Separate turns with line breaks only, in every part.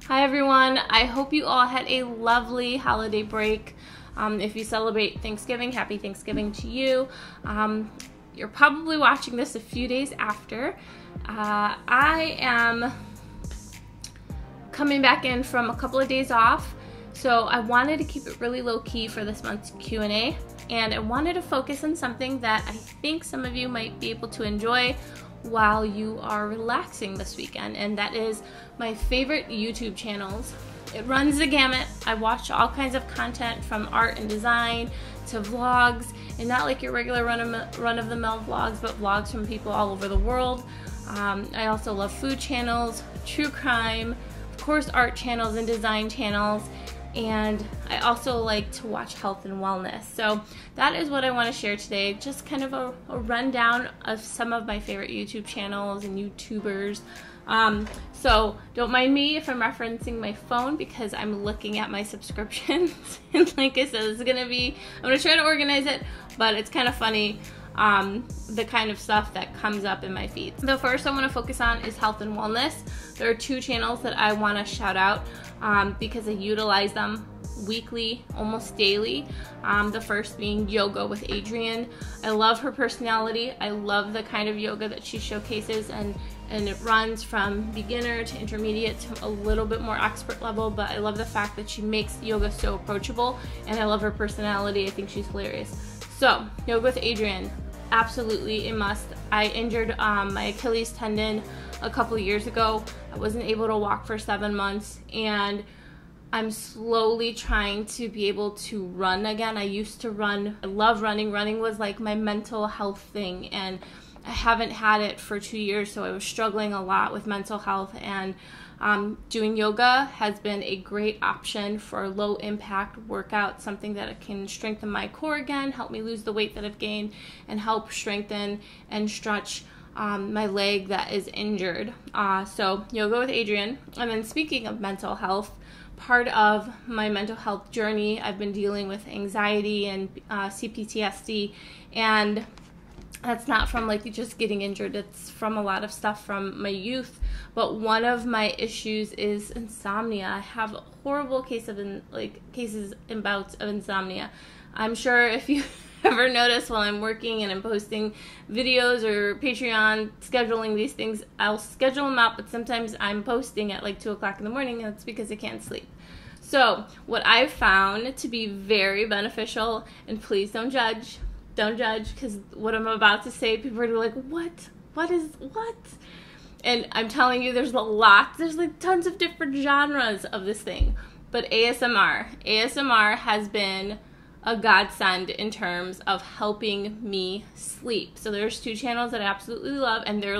Hi everyone, I hope you all had a lovely holiday break. If you celebrate Thanksgiving, happy Thanksgiving to you. You're probably watching this a few days after. I am coming back in from a couple of days off, so I wanted to keep it really low-key for this month's Q&A, and I wanted to focus on something that I think some of you might be able to enjoy while you are relaxing this weekend, and that is my favorite YouTube channels. It runs the gamut. I watch all kinds of content from art and design to vlogs, and not like your regular run-of-the-mill vlogs, but vlogs from people all over the world. I also love food channels, true crime, of course art channels and design channels, and I also like to watch health and wellness. So that is what I want to share today, just kind of a rundown of some of my favorite YouTube channels and YouTubers. So don't mind me if I'm referencing my phone because I'm looking at my subscriptions. And like I said, I'm gonna try to organize it, but it's kind of funny, the kind of stuff that comes up in my feed. The first I want to focus on is health and wellness. There are two channels that I want to shout out because I utilize them weekly, almost daily. The first being Yoga with Adriene. I love her personality. I love the kind of yoga that she showcases, and it runs from beginner to intermediate to a little bit more expert level, but I love the fact that she makes yoga so approachable, and I love her personality. I think she's hilarious. So, Yoga with Adriene, absolutely a must. I injured my Achilles tendon a couple years ago. I wasn't able to walk for 7 months, and I'm slowly trying to be able to run again. I used to run. I love running. Running was like my mental health thing, and I haven't had it for 2 years, so I was struggling a lot with mental health, and doing yoga has been a great option for a low impact workout, something that can strengthen my core again, help me lose the weight that I've gained, and help strengthen and stretch my leg that is injured. So Yoga with Adriene. And then speaking of mental health, part of my mental health journey, I've been dealing with anxiety and CPTSD, and that's not from like just getting injured, it's from a lot of stuff from my youth. But one of my issues is insomnia. I have a horrible cases and bouts of insomnia. I'm sure if you ever notice while I'm working and I'm posting videos or Patreon scheduling these things, I'll schedule them out, but sometimes I'm posting at like 2 o'clock in the morning, and it's because I can't sleep. So what I've found to be very beneficial, and please don't judge, because what I'm about to say, people are like, what is what? And I'm telling you, there's like tons of different genres of this thing. But ASMR has been a godsend in terms of helping me sleep. So there's two channels that I absolutely love, and they're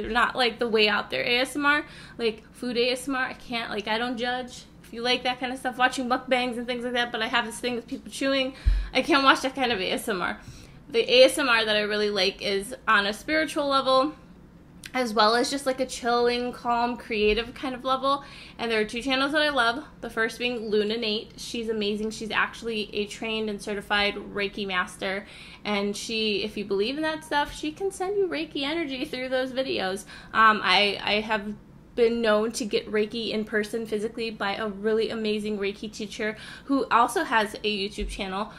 not like the way out there ASMR, like food ASMR. I don't judge. If you like that kind of stuff, watching mukbangs and things like that, but I have this thing with people chewing, I can't watch that kind of ASMR. The ASMR that I really like is on a spiritual level, as well as just like a chilling, calm, creative kind of level. And there are two channels that I love. The first being Nate. She's amazing. She's actually a trained and certified Reiki master. And she, if you believe in that stuff, she can send you Reiki energy through those videos. I have been known to get Reiki in person physically by a really amazing Reiki teacher who also has a YouTube channel,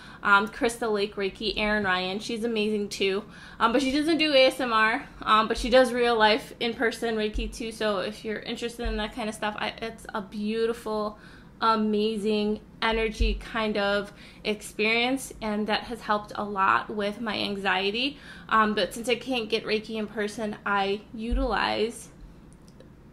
Crystal Lake Reiki, Erin Ryan. She's amazing too, but she doesn't do ASMR, but she does real life in person Reiki too. So if you're interested in that kind of stuff, it's a beautiful, amazing energy kind of experience, and that has helped a lot with my anxiety. But since I can't get Reiki in person, I utilize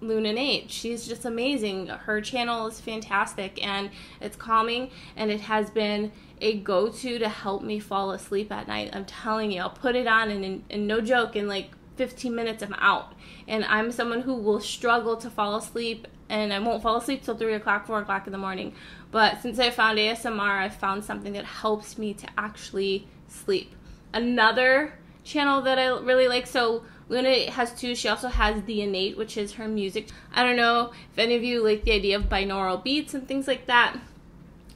Nate. She's just amazing. Her channel is fantastic, and it's calming, and it has been a go-to to help me fall asleep at night. I'm telling you, I'll put it on, and no joke, in like 15 minutes I'm out. And I'm someone who will struggle to fall asleep, and I won't fall asleep till 3 o'clock, 4 o'clock in the morning. But since I found ASMR, I found something that helps me to actually sleep. Another channel that I really like, so Luna has two. She also has The Innate, which is her music. I don't know if any of you like the idea of binaural beats and things like that.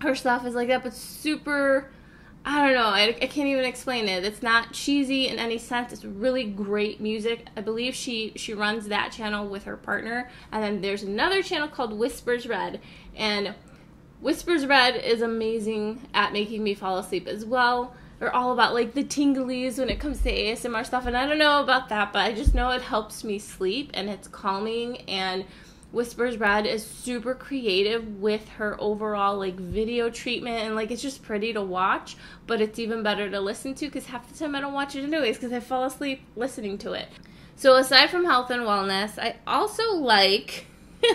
Her stuff is like that, but super I don't know, I can't even explain it. It's not cheesy in any sense. It's really great music. I believe she runs that channel with her partner. And then there's another channel called Whispers Red. And Whispers Red is amazing at making me fall asleep as well. They're all about like the tinglies when it comes to ASMR stuff. And I don't know about that, but I just know it helps me sleep and it's calming. And Whispers Red is super creative with her overall like video treatment, and like it's just pretty to watch, but it's even better to listen to because half the time I don't watch it anyways because I fall asleep listening to it. So aside from health and wellness, I also like,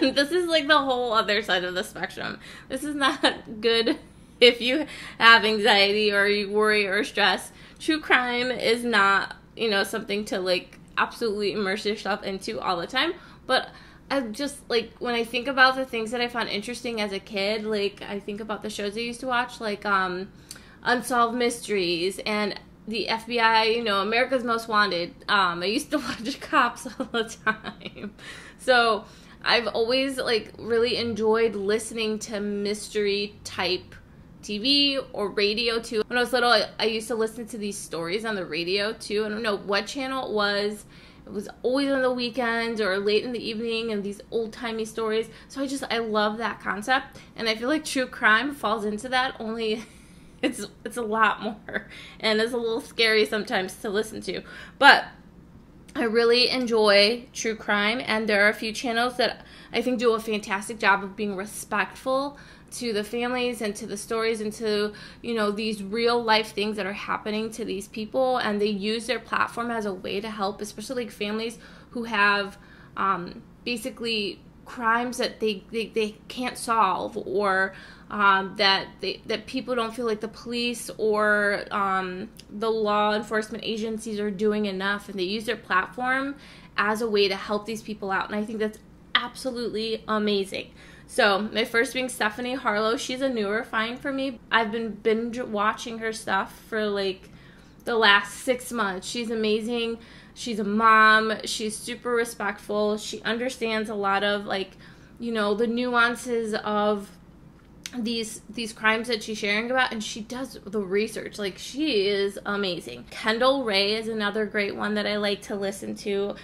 and this is like the whole other side of the spectrum, this is not good if you have anxiety or you worry or stress. True crime is not, you know, something to like absolutely immerse yourself into all the time, but I just, like, when I think about the things that I found interesting as a kid, like, I think about the shows I used to watch, like, Unsolved Mysteries and the FBI, you know, America's Most Wanted. I used to watch cops all the time. So I've always, like, really enjoyed listening to mystery-type TV or radio, too. When I was little, I used to listen to these stories on the radio, too. I don't know what channel it was. It was always on the weekends or late in the evening, and these old-timey stories. So I love that concept, and I feel like true crime falls into that, only it's a lot more, and it's a little scary sometimes to listen to. But I really enjoy true crime, and there are a few channels that I think do a fantastic job of being respectful to the families and to the stories and to, you know, these real life things that are happening to these people, and they use their platform as a way to help, especially like families who have basically crimes that they can't solve, or that people don't feel like the police or the law enforcement agencies are doing enough, and they use their platform as a way to help these people out, and I think that's absolutely amazing. So my first being Stephanie Harlow. She's a newer find for me. I've been binge watching her stuff for like the last 6 months. She's amazing. She's a mom. She's super respectful. She understands a lot of, like, you know, the nuances of these crimes that she's sharing about, and she does the research. Like, she is amazing. Kendall Ray is another great one that I like to listen to.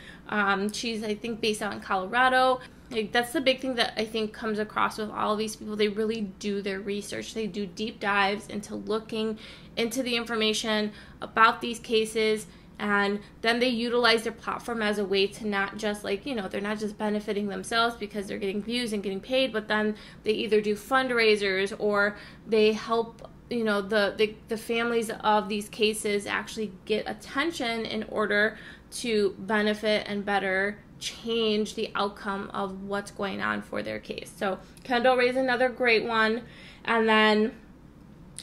She's, I think, based out in Colorado. Like, that's the big thing that I think comes across with all of these people. They really do their research. They do deep dives into looking into the information about these cases, and then they utilize their platform as a way to not just, like, you know, they're not just benefiting themselves because they're getting views and getting paid, but then they either do fundraisers or they help, you know, the families of these cases actually get attention in order to benefit and better change the outcome of what's going on for their case. So Kendall Ray's another great one. And then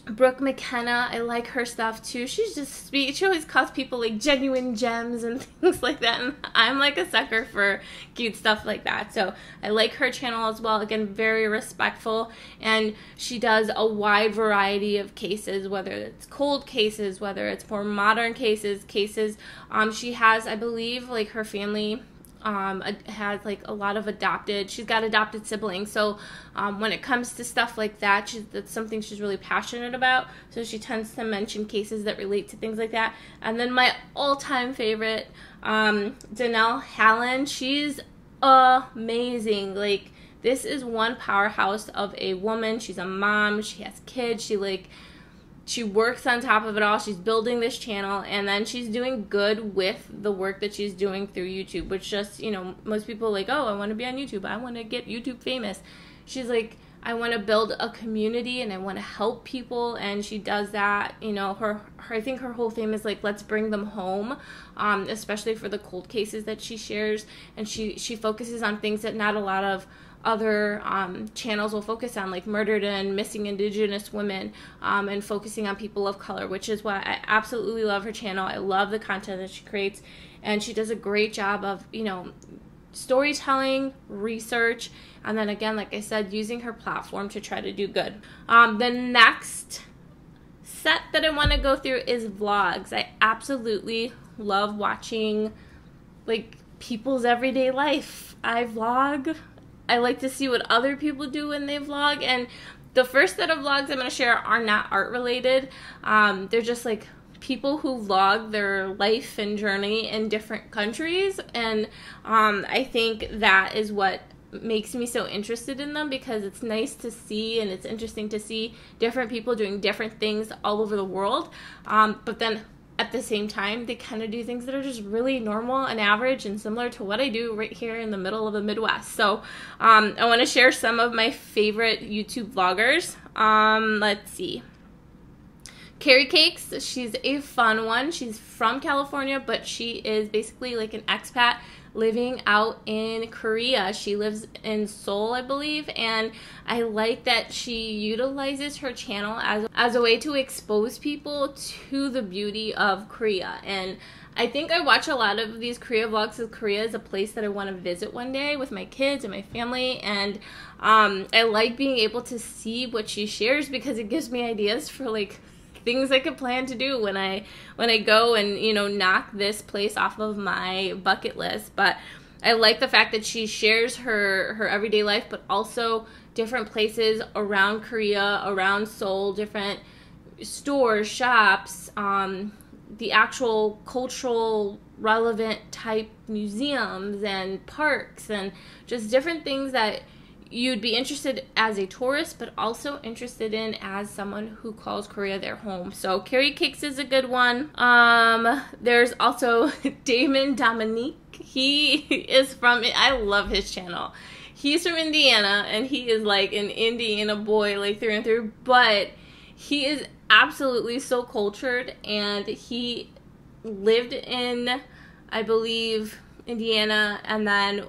Brooke McKenna, I like her stuff too. She's just sweet. She always calls people like genuine gems and things like that, and I'm like a sucker for cute stuff like that. So I like her channel as well. Again, very respectful, and she does a wide variety of cases, whether it's cold cases, whether it's more modern cases. She has, I believe, like, her family has like a lot of she's got adopted siblings, so when it comes to stuff like that, that's something she's really passionate about, so she tends to mention cases that relate to things like that. And then my all-time favorite, Danelle Hallen, she's amazing. Like, this is one powerhouse of a woman. She's a mom, she has kids, she works on top of it all. She's building this channel, and then she's doing good with the work that she's doing through YouTube, which just, you know, most people are like, oh, I want to be on YouTube. I want to get YouTube famous. She's like, I want to build a community and I want to help people, and she does that. You know, I think her whole theme is like, let's bring them home, especially for the cold cases that she shares, and she focuses on things that not a lot of other channels will focus on, like murdered and missing Indigenous women, and focusing on people of color, which is why I absolutely love her channel. I love the content that she creates, and she does a great job of, you know, storytelling, research, and then again, like I said, using her platform to try to do good. The next set that I want to go through is vlogs. I absolutely love watching, like, people's everyday life. I vlog I like to see what other people do when they vlog. And the first set of vlogs I'm going to share are not art related. They're just like people who vlog their life and journey in different countries. And I think that is what makes me so interested in them, because it's nice to see and it's interesting to see different people doing different things all over the world. But then at the same time, they kind of do things that are just really normal and average and similar to what I do right here in the middle of the Midwest. So I want to share some of my favorite YouTube vloggers. Let's see. Carrie Cakes, she's a fun one. She's from California, but she is basically like an expat living out in Korea. She lives in Seoul, I believe, and I like that she utilizes her channel as a way to expose people to the beauty of Korea. And I think I watch a lot of these Korea vlogs, because Korea is a place that I want to visit one day with my kids and my family, and I like being able to see what she shares, because it gives me ideas for like things I could plan to do when I go and, you know, knock this place off of my bucket list. But I like the fact that she shares her everyday life, but also different places around Korea, around Seoul, different stores, shops, the actual cultural relevant type museums and parks, and just different things that you'd be interested as a tourist, but also interested in as someone who calls Korea their home. So Carrie Cakes is a good one. There's also Damien Dominique. He is from, I love his channel. He's from Indiana, and he is like an Indiana boy, like through and through, but he is absolutely so cultured, and he lived in, I believe, Indiana, and then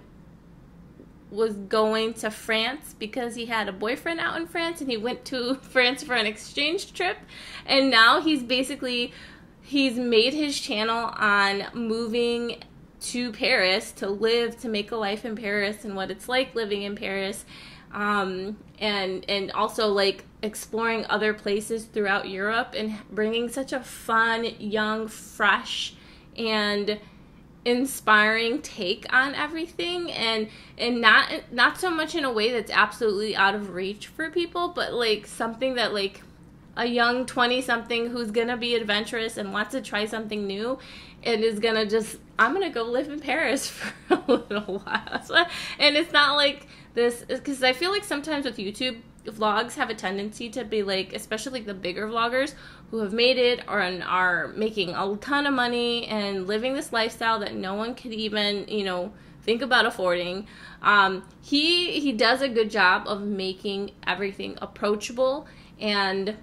was going to France because he had a boyfriend out in France, and he went to France for an exchange trip, and now he's made his channel on moving to Paris to live, to make a life in Paris and what it's like living in Paris, and also like exploring other places throughout Europe, and bringing such a fun, young, fresh, and inspiring take on everything, and not so much in a way that's absolutely out of reach for people, but like something that like a young 20-something who's gonna be adventurous and wants to try something new and is gonna just, I'm gonna go live in Paris for a little while. And it's not like this, because I feel like sometimes with YouTube, vlogs have a tendency to be like, especially like the bigger vloggers who have made it or are making a ton of money and living this lifestyle that no one could even, you know, think about affording. He does a good job of making everything approachable, and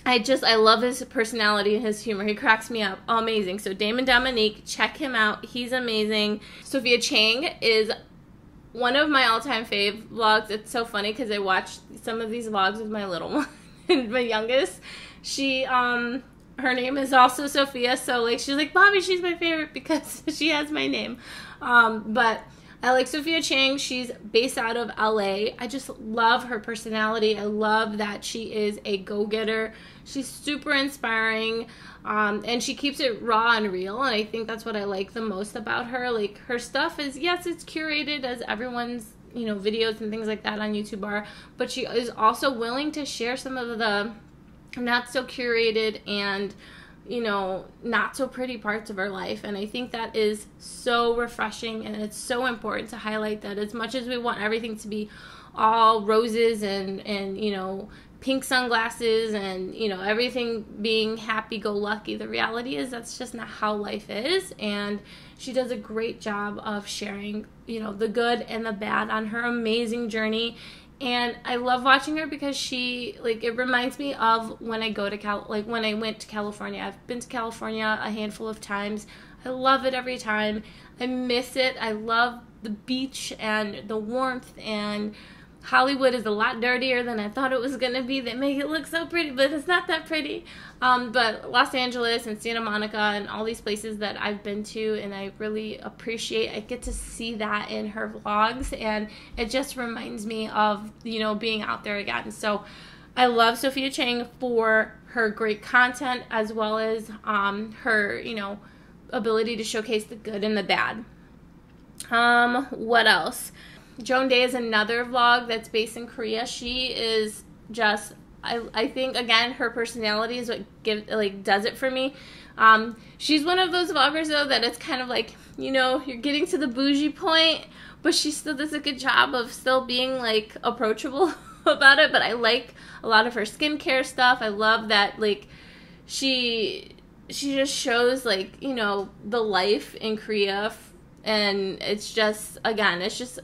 I love his personality and his humor. He cracks me up. Amazing. So Damien Dominique, check him out. He's amazing. Sophia Chang is one of my all-time fave vlogs. It's so funny because I watched some of these vlogs with my little one and my youngest. She, her name is also Sophia, so like she's like, Mommy, she's my favorite because she has my name. But I like Sophia Chang. She's based out of LA. I just love her personality. I love that she is a go-getter. She's super inspiring, and she keeps it raw and real, and I think that's what I like the most about her. Like, her stuff is, yes, it's curated as everyone's, you know, videos and things like that on YouTube are, but she is also willing to share some of the not so curated and, you know, not so pretty parts of her life. And I think that is so refreshing, and it's so important to highlight that. As much as we want everything to be all roses and you know, pink sunglasses and, you know, everything being happy-go-lucky, the reality is that's just not how life is. And she does a great job of sharing, you know, the good and the bad on her amazing journey. And I love watching her because she, like, it reminds me of when I go to when I went to California. I've been to California a handful of times. I love it every time. I miss it. I love the beach and the warmth, and Hollywood is a lot dirtier than I thought it was going to be. They make it look so pretty, but it's not that pretty. But Los Angeles and Santa Monica and all these places that I've been to, and I really appreciate, I get to see that in her vlogs, and it just reminds me of, you know, being out there again. So I love Sophia Chang for her great content, as well as her, you know, ability to showcase the good and the bad. What else? Joan Day is another vlog that's based in Korea. She is just, I think, again, her personality is what does it for me. She's one of those vloggers, though, that it's kind of like, you know, you're getting to the bougie point, but she still does a good job of still being, like, approachable about it. But I like a lot of her skincare stuff. I love that, like, she just shows, like, you know, the life in Korea. And it's just, again, it's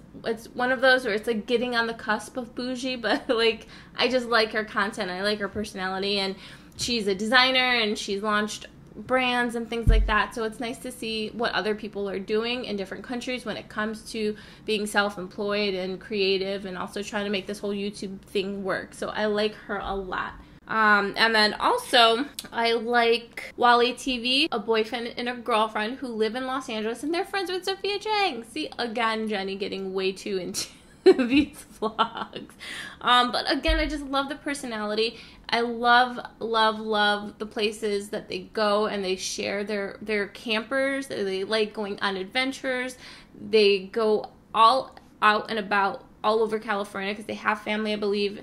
one of those where it's like getting on the cusp of bougie, but like, I just like her content. I like her personality, and she's a designer and she's launched brands and things like that. So it's nice to see what other people are doing in different countries when it comes to being self-employed and creative, and also trying to make this whole YouTube thing work. So I like her a lot. And then also, I like Wally TV, a boyfriend and a girlfriend who live in Los Angeles, and they're friends with Sophia Chang. See, again, Jenny getting way too into these vlogs. But again, I just love the personality. I love, love, love the places that they go, and they share their campers. They like going on adventures. They go all out and about all over California because they have family, I believe,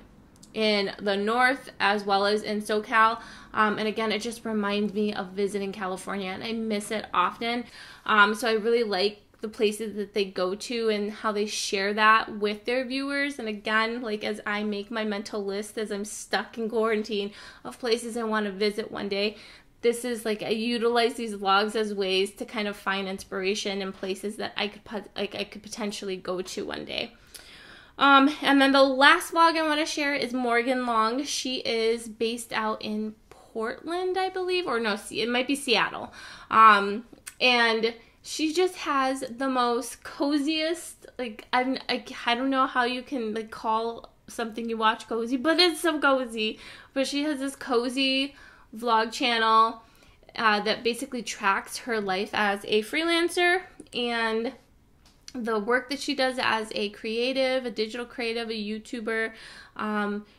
in the north as well as in SoCal. And again, it just reminds me of visiting California, and I miss it often. So I really like the places that they go to and how they share that with their viewers. And again, like, as I make my mental list as I'm stuck in quarantine of places I want to visit one day, this is like, I utilize these vlogs as ways to kind of find inspiration in places that I could potentially go to one day. And then the last vlog I want to share is Morgan Long. She is based out in Portland, I believe, or no, it might be Seattle. And she just has the most coziest, like, I don't know how you can, like, call something you watch cozy, but it's so cozy. But she has this cozy vlog channel that basically tracks her life as a freelancer and the work that she does as a creative, a digital creative, a YouTuber.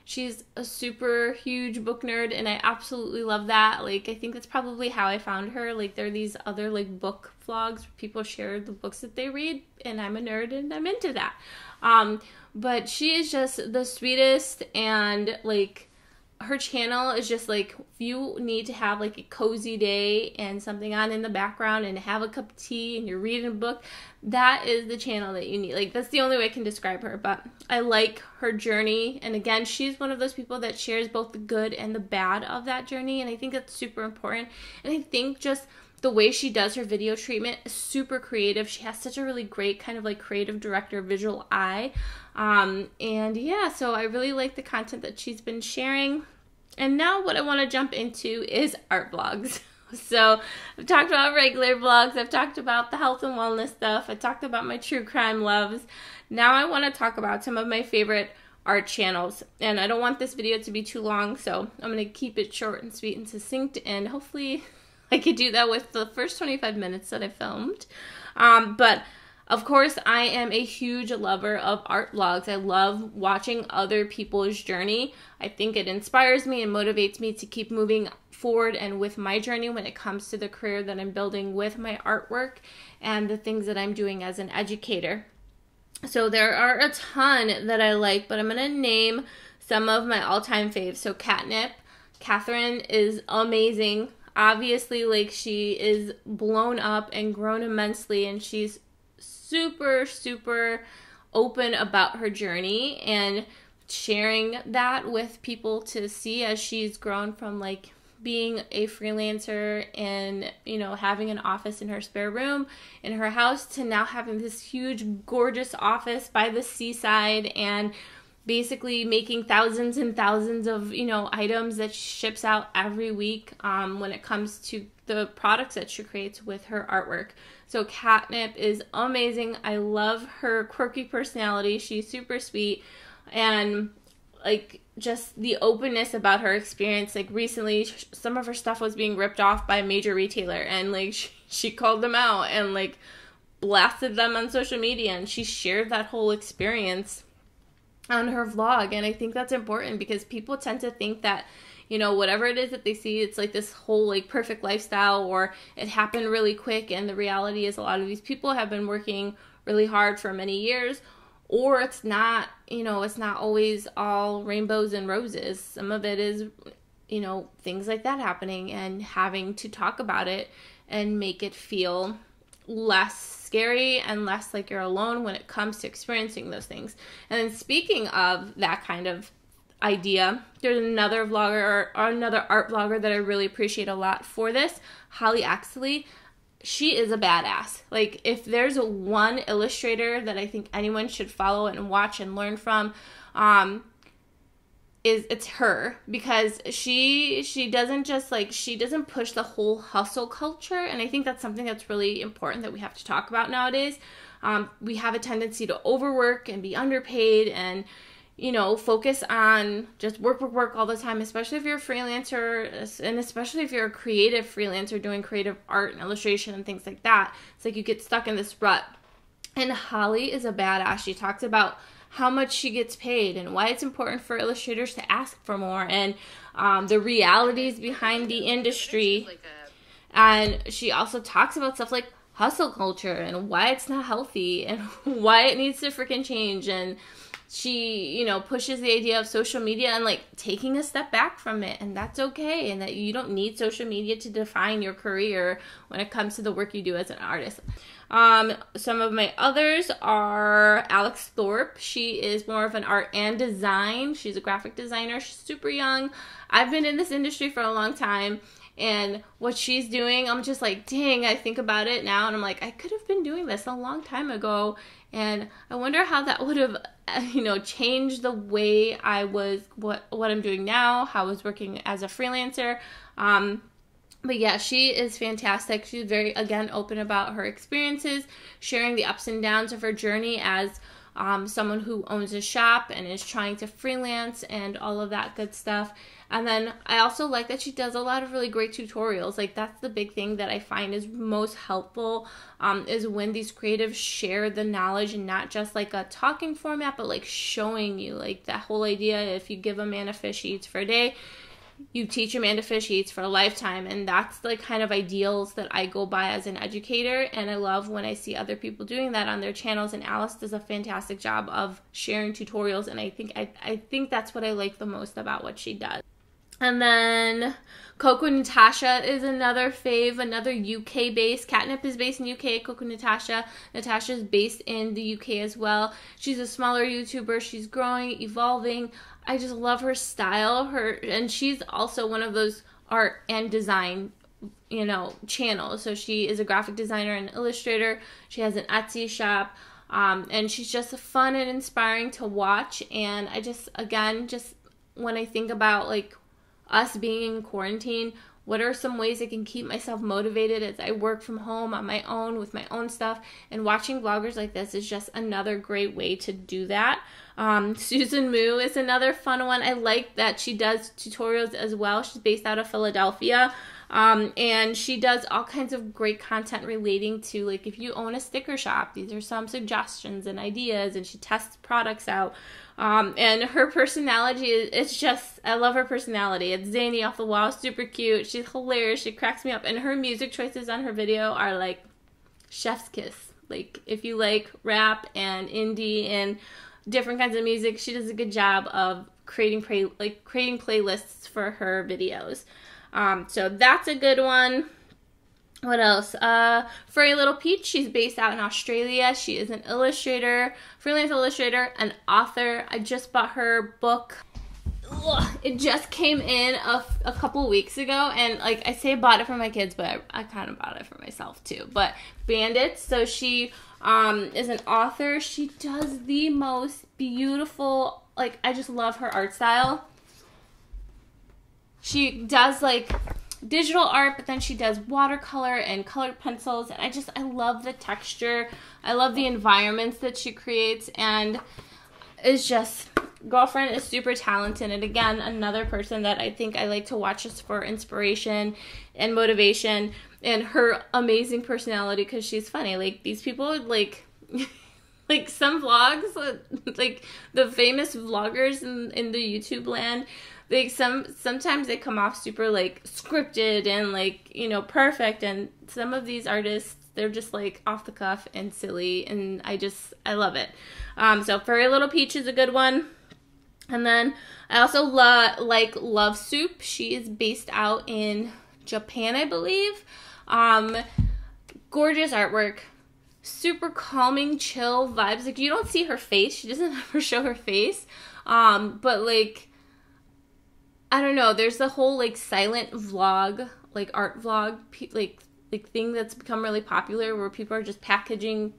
She's a super huge book nerd, and I absolutely love that. Like, I think that's probably how I found her. Like, there are these other, like, book vlogs where people share the books that they read, and I'm a nerd and I'm into that. But she is just the sweetest, and, like, her channel is just like, if you need to have like a cozy day and something on in the background and have a cup of tea and you're reading a book, that is the channel that you need. Like, that's the only way I can describe her. But I like her journey, and again, she's one of those people that shares both the good and the bad of that journey, and I think that's super important. And I think just the way she does her video treatment is super creative. She has such a really great kind of like creative director visual eye. And yeah, so I really like the content that she's been sharing. And now what I want to jump into is art vlogs. So I've talked about regular vlogs. I've talked about the health and wellness stuff. I talked about my true crime loves. Now I want to talk about some of my favorite art channels. And I don't want this video to be too long, so I'm going to keep it short and sweet and succinct. And hopefully I could do that with the first 25 minutes that I filmed. But of course, I am a huge lover of art vlogs. I love watching other people's journey. I think it inspires me and motivates me to keep moving forward and with my journey when it comes to the career that I'm building with my artwork and the things that I'm doing as an educator. So there are a ton that I like, but I'm going to name some of my all-time faves. So Catnip. Catherine is amazing. Obviously, like, she is blown up and grown immensely, and she's super, super open about her journey and sharing that with people to see as she's grown from, like, being a freelancer and, you know, having an office in her spare room in her house to now having this huge, gorgeous office by the seaside and basically making thousands and thousands of, you know, items that she ships out every week when it comes to the products that she creates with her artwork. So Catnip is amazing. I love her quirky personality. She's super sweet, and like just the openness about her experience. Like recently, some of her stuff was being ripped off by a major retailer, and like she called them out and like blasted them on social media, and she shared that whole experience on her vlog. And I think that's important because people tend to think that, you know, whatever it is that they see, it's like this whole like perfect lifestyle or it happened really quick. And the reality is a lot of these people have been working really hard for many years, or it's not, you know, it's not always all rainbows and roses. Some of it is, you know, things like that happening, and having to talk about it and make it feel less scary and less like you're alone when it comes to experiencing those things. And then speaking of that kind of idea, there's another vlogger or another art vlogger that I really appreciate a lot for this, Holly Axley. She is a badass. Like, if there's one illustrator that I think anyone should follow and watch and learn from, it's her, because she doesn't just like, she doesn't push the whole hustle culture, and I think that's something that's really important that we have to talk about nowadays. We have a tendency to overwork and be underpaid and, you know, focus on just work all the time, especially if you're a freelancer, and especially if you're a creative freelancer doing creative art and illustration and things like that. It's like you get stuck in this rut. And Holly is a badass. She talks about how much she gets paid and why it's important for illustrators to ask for more, and the realities behind the industry. And she also talks about stuff like hustle culture and why it's not healthy and why it needs to freaking change. And she, you know, pushes the idea of social media and like taking a step back from it, and that's okay, and that you don't need social media to define your career when it comes to the work you do as an artist. Some of my others are Alicethorpe. She is more of an art and design. She's a graphic designer. She's super young. I've been in this industry for a long time, and what she's doing, I'm just like, dang, I think about it now, and I'm like, I could have been doing this a long time ago, and I wonder how that would have, you know, changed the way I was, what I'm doing now, how I was working as a freelancer. But yeah, she is fantastic. She's very, again, open about her experiences, sharing the ups and downs of her journey as someone who owns a shop and is trying to freelance and all of that good stuff. And then I also like that she does a lot of really great tutorials. Like, that's the big thing that I find is most helpful, is when these creatives share the knowledge, and not just like a talking format, but like showing you, like that whole idea, if you give a man a fish, he eats for a day, you teach a man to fish, he eats for a lifetime. And that's the kind of ideals that I go by as an educator, and I love when I see other people doing that on their channels, and Alice does a fantastic job of sharing tutorials, and I think that's what I like the most about what she does. And then Coco Natasha is another fave, another UK based. Catnip is based in UK. Coco Natasha is based in the UK as well. She's a smaller YouTuber. She's growing, evolving. I just love her style. And she's also one of those art and design, you know, channels. So she is a graphic designer and illustrator. She has an Etsy shop. And she's just fun and inspiring to watch. And I just, again, just when I think about like us being in quarantine, what are some ways I can keep myself motivated as I work from home on my own with my own stuff? And watching vloggers like this is just another great way to do that. Susan Moo is another fun one. I like that she does tutorials as well. She's based out of Philadelphia. And she does all kinds of great content relating to, like, if you own a sticker shop, these are some suggestions and ideas, and she tests products out. And her personality it's just, I love her personality. It's zany, off the wall, super cute. She's hilarious. She cracks me up. And her music choices on her video are like chef's kiss. Like, if you like rap and indie and different kinds of music, she does a good job of creating playlists for her videos. So that's a good one. What else? Furry Little Peach, she's based out in Australia. She is an illustrator, freelance illustrator, an author. I just bought her book. It just came in a couple weeks ago, and like I say, bought it for my kids, but I kind of bought it for myself too. But Bandits, so she is an author. She does the most beautiful, like, I just love her art style. She does like digital art, but then she does watercolor and colored pencils, and I love the texture. I love the environments that she creates, and it's just, girlfriend is super talented. And again, another person that I think I like to watch just for inspiration and motivation, and her amazing personality, because she's funny. Like, these people, like like some vlogs, like the famous vloggers in the YouTube land, like sometimes they come off super like scripted and like, you know, perfect, and some of these artists they're just like off the cuff and silly, and I love it. So Furry Little Peach is a good one. And then I also like Love Soup. She is based out in Japan, I believe. Gorgeous artwork, super calming, chill vibes. Like, you don't see her face. She doesn't ever show her face. But like, I don't know. There's the whole like silent vlog, like art vlog, like thing that's become really popular where people are just packaging.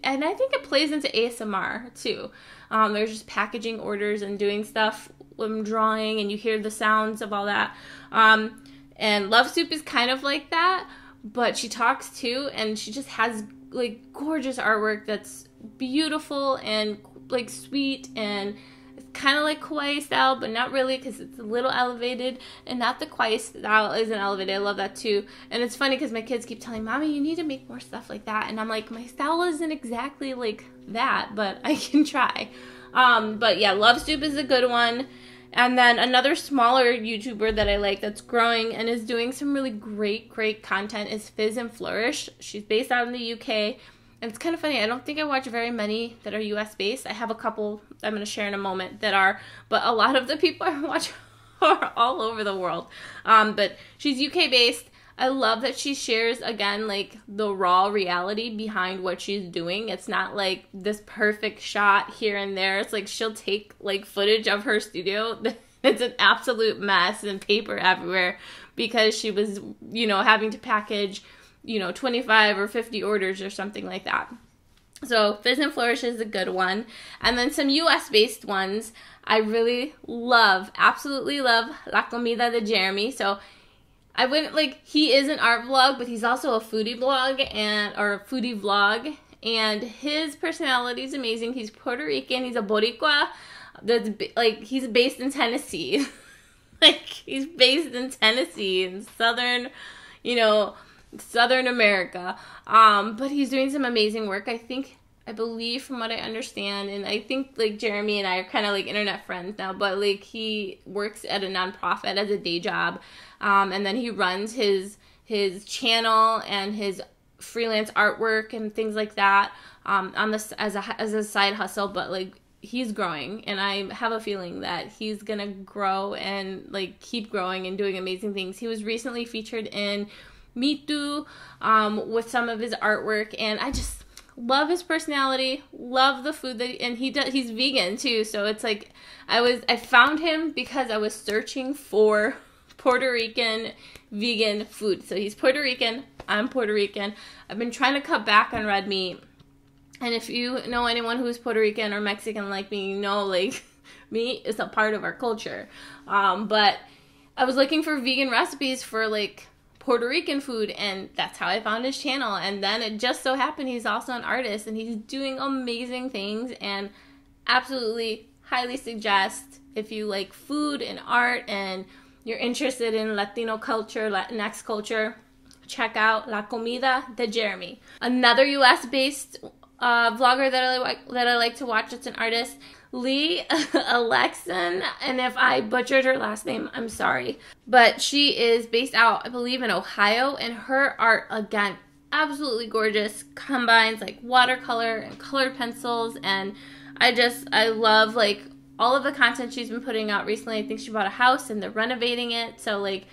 And I think it plays into ASMR too. They're just packaging orders and doing stuff when drawing, and you hear the sounds of all that. And Love Soup is kind of like that, but she talks too, and she just has like gorgeous artwork that's beautiful and like sweet, and it's kind of like kawaii style, but not really, because it's a little elevated, and not the kawaii style isn't elevated. I love that too. And it's funny because my kids keep telling Mommy, you need to make more stuff like that, and I'm like, my style isn't exactly like that, but I can try. But yeah, Love Soup is a good one. And then another smaller YouTuber that I like that's growing and is doing some really great content is Fizz and Flourish. She's based out in the UK. And it's kind of funny. I don't think I watch very many that are US based. I have a couple I'm going to share in a moment that are, but a lot of the people I watch are all over the world. But she's UK based. I love that she shares, again, like the raw reality behind what she's doing. It's not like this perfect shot here and there. It's like she'll take like footage of her studio. It's an absolute mess and paper everywhere because she was, you know, having to package, you know, 25 or 50 orders or something like that. So Fizz and Flourish is a good one. And then some US based ones I really love, absolutely love, La Comida the Jeremy. So I wouldn't, like, he is an art vlog, but he's also a foodie blog or a foodie vlog, and his personality is amazing. He's Puerto Rican, he's a Boricua, that's, like, he's based in Tennessee. Like, he's based in Tennessee, in southern, you know, Southern America, but he's doing some amazing work. I believe from what I understand, and I think like Jeremy and I are kind of like internet friends now, but like he works at a nonprofit as a day job, and then he runs his channel and his freelance artwork and things like that on this as a side hustle. But like, he's growing, and I have a feeling that he's gonna grow and like keep growing and doing amazing things. He was recently featured in Me Too with some of his artwork, and I just love his personality, love the food and he's vegan too. So it's like I found him because I was searching for Puerto Rican vegan food. So he's Puerto Rican, I'm Puerto Rican. I've been trying to cut back on red meat. And if you know anyone who's Puerto Rican or Mexican like me, you know like meat is a part of our culture. But I was looking for vegan recipes for like Puerto Rican food, and that's how I found his channel. And then it just so happened he's also an artist, and he's doing amazing things, and absolutely highly suggest if you like food and art and you're interested in Latino culture, Latinx culture, check out La Comida de Jeremy. Another US based vlogger that I like to watch, it's an artist, Leeelekson, and if I butchered her last name, I'm sorry. But she is based out, I believe, in Ohio, and her art, again, absolutely gorgeous. Combines like watercolor and colored pencils, and I love like all of the content she's been putting out recently. I think she bought a house and they're renovating it, so like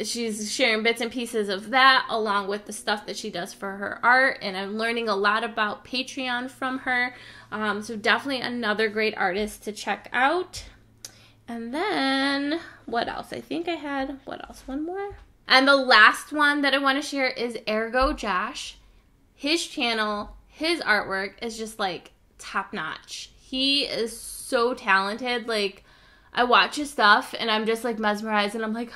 she's sharing bits and pieces of that along with the stuff that she does for her art, and I'm learning a lot about Patreon from her. So definitely another great artist to check out. And then what else? I think I had, what else? One more. And the last one that I want to share is ErgoJosh. His channel, his artwork is just like top notch. He is so talented. Like, I watch his stuff and I'm just like mesmerized, and I'm like,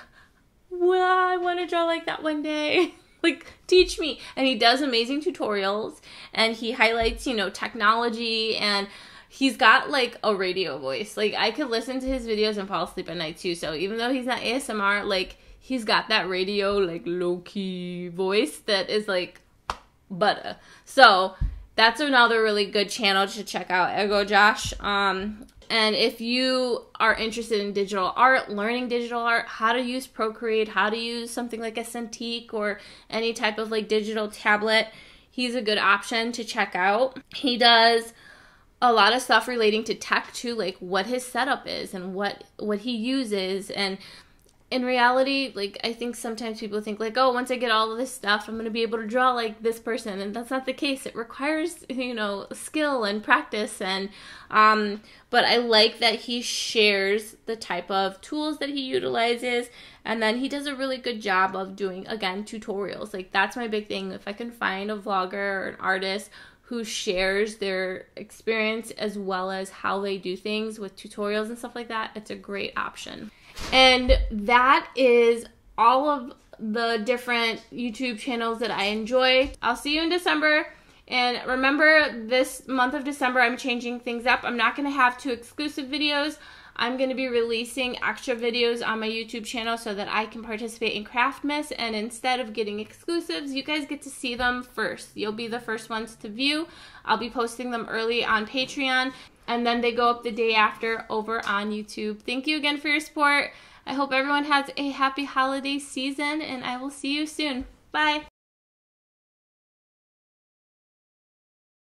well, I want to draw like that one day. Like, teach me. And he does amazing tutorials, and he highlights, you know, technology, and he's got like a radio voice. Like, I could listen to his videos and fall asleep at night too. So even though he's not ASMR, like, he's got that radio, like, low-key voice that is like butter. So that's another really good channel to check out, ErgoJosh. And if you are interested in digital art, learning digital art, how to use Procreate, how to use something like a Cintiq or any type of like digital tablet, he's a good option to check out. He does a lot of stuff relating to tech too, like what his setup is and what he uses. And in reality, like, I think sometimes people think like, oh, once I get all of this stuff, I'm going to be able to draw like this person. And that's not the case. It requires, you know, skill and practice. And, but I like that he shares the type of tools that he utilizes. And then he does a really good job of doing, again, tutorials. Like, that's my big thing. If I can find a vlogger or an artist who shares their experience as well as how they do things with tutorials and stuff like that, it's a great option. And that is all of the different YouTube channels that I enjoy. I'll see you in December. And remember, this month of December, I'm changing things up. I'm not going to have 2 exclusive videos. I'm going to be releasing extra videos on my YouTube channel so that I can participate in Craftmas. And instead of getting exclusives, you guys get to see them first. You'll be the first ones to view. I'll be posting them early on Patreon, and then they go up the day after over on YouTube. Thank you again for your support. I hope everyone has a happy holiday season, and I will see you soon. Bye.